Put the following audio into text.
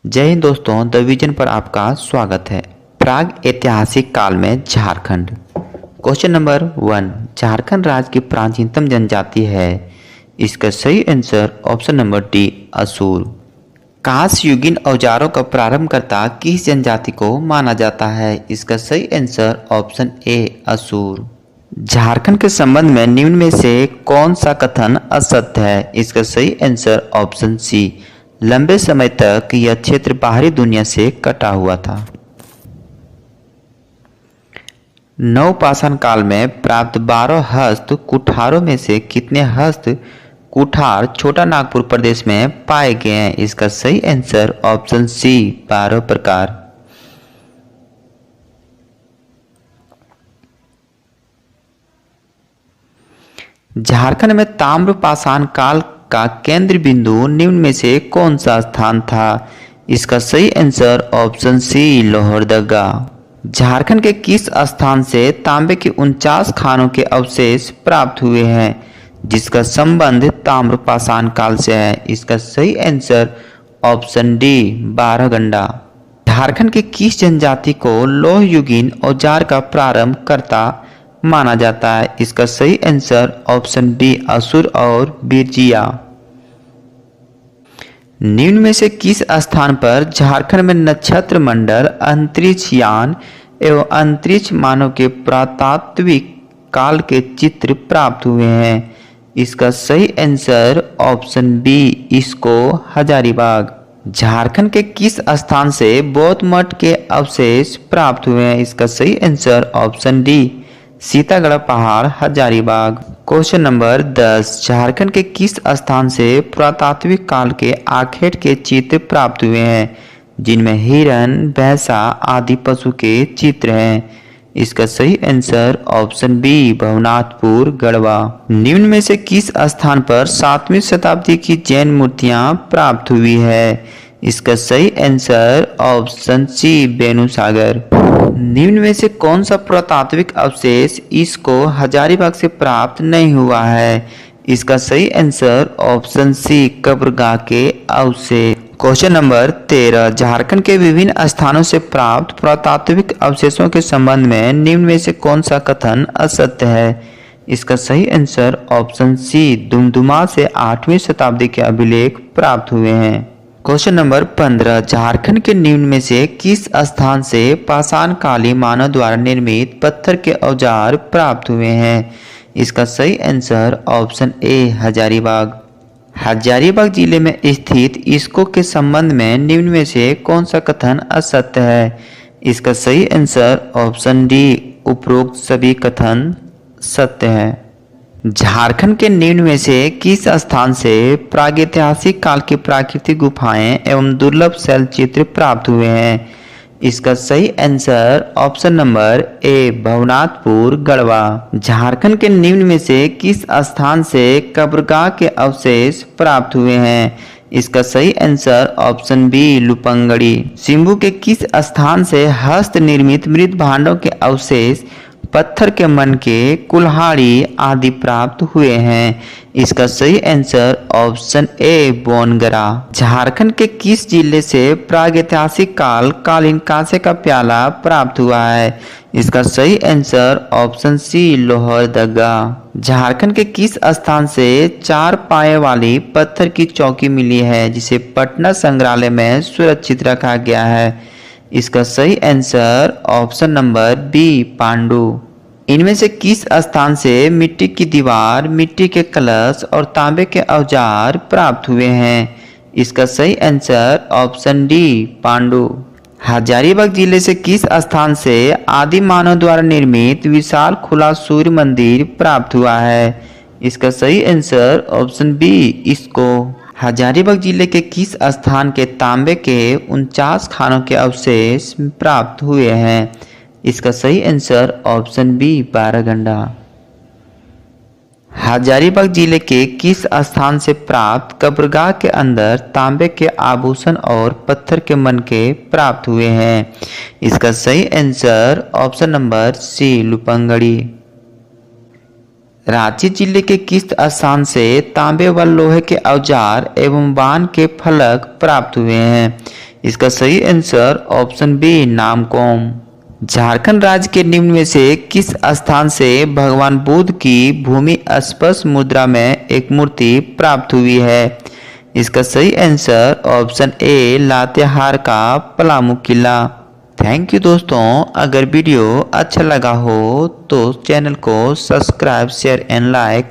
जय हिंद दोस्तों, the vision पर आपका स्वागत है। प्राग ऐतिहासिक काल में झारखंड। क्वेश्चन नंबर 1, झारखंड राज्य की प्राचीनतम जनजाति है। इसका सही आंसर ऑप्शन नंबर डी, असुर। कांस्य युगीन औजारों का प्रारंभकर्ता किस जनजाति को माना जाता है? इसका सही आंसर ऑप्शन ए, असुर। झारखंड के संबंध में निम्न में से कौन सा कथन असत्य है? इसका सही आंसर ऑप्शन सी, लंबे समय तक यह क्षेत्र बाहरी दुनिया से कटा हुआ था। नवपाषाण काल में प्राप्त 12 हस्त कुठारों में से कितने हस्त कुठार छोटा नागपुर प्रदेश में पाए गए हैं? इसका सही आंसर ऑप्शन सी, 12 प्रकार। झारखंड में ताम्रपाषाण काल का केंद्र बिंदु निम्न में से कौन सा स्थान था? इसका सही answer option C, Lohardaga. Jharkhand के किस स्थान से तांबे के 49 खानों के अवशेष प्राप्त हुए हैं जिसका संबंध ताम्रपाषाण काल से है? इसका सही आंसर ऑप्शन डी, 12गंडा। झारखंड के किस जनजाति को लौह युगीन औजार का प्रारंभ करता माना जाता है? इसका सही आंसर ऑप्शन डी, असुर और बिरजिया। निम्न में से किस स्थान पर झारखंड में नक्षत्र मंडल, अंतरिक्ष यान एवं अंतरिक्ष मानव के पुरातात्विक काल के चित्र प्राप्त हुए हैं? इसका सही आंसर ऑप्शन बी, इसको हजारीबाग। झारखंड के किस स्थान से बौद्ध मठ के अवशेष प्राप्त हुए हैं? इसका सही आंसर ऑप्शन डी, सीतागढ़ पहाड़, हजारीबाग। क्वेश्चन नंबर 10, झारखंड के किस स्थान से पुरातात्विक काल के आखेट के चित्र प्राप्त हुए हैं जिनमें हिरण, भैंसा आदि पशु के चित्र हैं? इसका सही answer option B, Bhawnathpur, Garhwa. निम्न में से किस स्थान पर 7वीं शताब्दी की जैन मूर्तियां प्राप्त हुई है? इसका सही आंसर ऑप्शन सी, बेनुसागर। निम्न में से कौन सा पुरातात्विक अवशेष इसको हजारीबाग से प्राप्त नहीं हुआ है? इसका सही आंसर ऑप्शन सी, कब्रगाह के अवशेष। क्वेश्चन नंबर 13, झारखंड के विभिन्न स्थानों से प्राप्त पुरातात्विक अवशेषों के संबंध में निम्न में से कौन सा कथन असत्य है? इसका सही आंसर ऑप्शन सी, दुमदुमा से 8वीं शताब्दी के अभिलेख प्राप्त हुए हैं। क्वेश्चन नंबर 15, झारखंड के निम्न में से किस स्थान से पाषाण कालीन मानव द्वारा निर्मित पत्थर के औजार प्राप्त हुए हैं? इसका सही answer option A, Hazaribagh. Hazaribagh जिले में स्थित इसको के संबंध में निम्न में से कौन सा कथन असत्य है? इसका सही आंसर ऑप्शन डी, उपरोक्त सभी कथन सत्य है। झारखंड के निम्न में से किस स्थान से प्रागैतिहासिक काल की प्राकृतिक गुफाएं एवं दुर्लभ शैल चित्र प्राप्त हुए हैं? इसका सही answer option number A, Bhawnathpur, Garhwa. Jharkhand के निम्न में से किस स्थान से कब्रगाह के अवशेष प्राप्त हुए हैं? इसका सही आंसर ऑप्शन बी, लुपंगड़ी। सिम्बू के किस स्थान से हस्त निर्मित मृत भांडों के अवशेष, पत्थर के मन के कुल्हाड़ी आदि प्राप्त हुए हैं? इसका सही आंसर ऑप्शन ए, बोनगरा। झारखंड के किस जिले से प्रागैतिहासिक कालीन कांसे का प्याला प्राप्त हुआ है? इसका सही answer option C, Lohardaga. Jharkhand के किस स्थान से 4 पाए वाली पत्थर की चौकी मिली है जिसे पटना संग्रहालय में सुरक्षित रखा गया है? इसका सही answer option number B, Pandu. इनमें से किस स्थान से मिट्टी की दीवार, मिट्टी के कलश और तांबे के औजार प्राप्त हुए हैं? इसका सही answer option D, Pandu. Hazaribagh जिले से किस स्थान से आदि मानव द्वारा निर्मित विशाल खुला सूर्य मंदिर प्राप्त हुआ है? इसका सही आंसर ऑप्शन बी, इसको। हजारीबाग जिले के किस स्थान के तांबे के 49 खानों के अवशेष प्राप्त हुए हैं? इसका सही आंसर ऑप्शन बी, 12गंडा। हजारीबाग जिले के किस स्थान से प्राप्त कब्रगाह के अंदर तांबे के आभूषण और पत्थर के मनके प्राप्त हुए हैं? इसका सही answer option number C, Lupungdi. Ranchi जिले के किस स्थान से तांबे व लोहे के औजार एवं बाण के फलक प्राप्त हुए हैं? इसका सही answer option B Namkum. Jharkhand राज्य के निम्न में से किस स्थान से भगवान बुद्ध की भूमि स्पर्श मुद्रा में एक मूर्ति प्राप्त हुई है? इसका सही आंसर ऑप्शन ए लातेहार का पलामू किला। थैंक यू दोस्तों, अगर वीडियो अच्छा लगा हो तो चैनल को सब्सक्राइब शेयर एंड लाइक